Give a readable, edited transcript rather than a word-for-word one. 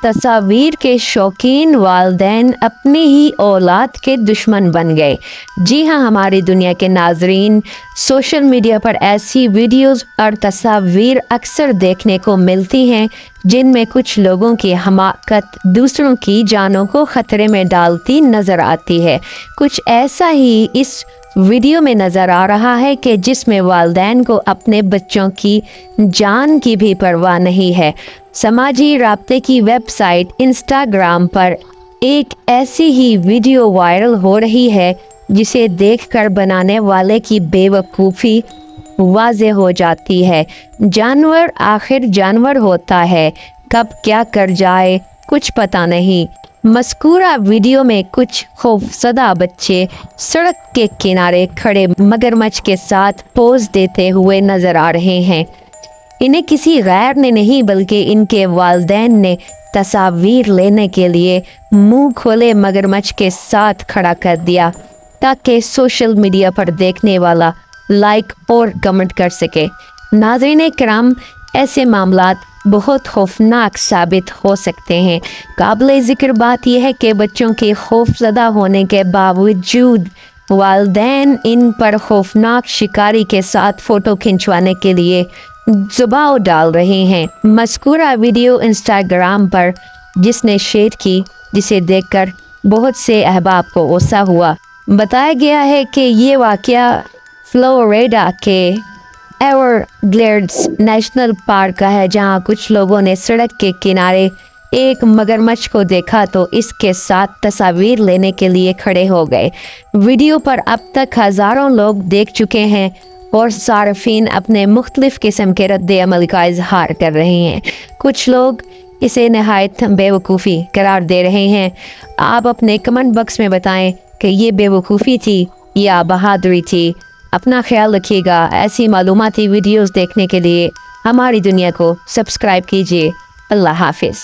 तस्वीर के शौकीन वालिदैन अपनी ही औलाद के दुश्मन बन गए। जी हाँ हमारी दुनिया के नाजरीन, सोशल मीडिया पर ऐसी वीडियोस और तस्वीर अक्सर देखने को मिलती हैं जिनमें कुछ लोगों की हमाकत दूसरों की जानों को खतरे में डालती नजर आती है। कुछ ऐसा ही इस वीडियो में नज़र आ रहा है कि जिसमें वालिदैन को अपने बच्चों की जान की भी परवाह नहीं है। समाजी राब्ते की वेबसाइट इंस्टाग्राम पर एक ऐसी ही वीडियो वायरल हो रही है जिसे देखकर बनाने वाले की बेवकूफ़ी वाज़े हो जाती है। जानवर आखिर जानवर होता है, कब क्या कर जाए कुछ पता नहीं। मज़कूरा वीडियो में कुछ खौफज़दा बच्चे सड़क के किनारे खड़े मगरमच्छ के साथ पोज देते हुए नज़र आ रहे हैं। इन्हें किसी गैर ने नहीं बल्कि इनके वालिदैन ने तस्वीर लेने के लिए मुंह खोले मगरमच्छ के साथ खड़ा कर दिया ताकि सोशल मीडिया पर देखने वाला लाइक और कमेंट कर सके। नाज़रीन किराम, ऐसे मामलात बहुत खौफनाक साबित हो सकते हैं। काबिल ज़िक्र बात यह है कि बच्चों के खौफज़दा होने के बावजूद वालिदैन इन पर खौफनाक शिकारी के साथ फ़ोटो खिंचवाने के लिए दबाव डाल रहे हैं। मज़कूरा वीडियो इंस्टाग्राम पर जिसने शेयर की, जिसे देखकर बहुत से अहबाब को गुस्सा हुआ। बताया गया है कि ये वाक़या फ्लोरिडा के एवरग्लेड्स नेशनल पार्क का है, जहां कुछ लोगों ने सड़क के किनारे एक मगरमच्छ को देखा तो इसके साथ तस्वीर लेने के लिए खड़े हो गए। वीडियो पर अब तक हज़ारों लोग देख चुके हैं और सार्फिन अपने मुख्तलिफ किस्म के रद्द अमल का इजहार कर रहे हैं। कुछ लोग इसे नहायत बेवकूफ़ी करार दे रहे हैं। आप अपने कमेंट बॉक्स में बताएं कि ये बेवकूफ़ी थी या बहादुरी थी। अपना ख्याल रखिएगा। ऐसी मालूमाती वीडियोस देखने के लिए हमारी दुनिया को सब्सक्राइब कीजिए। अल्लाह हाफिज़।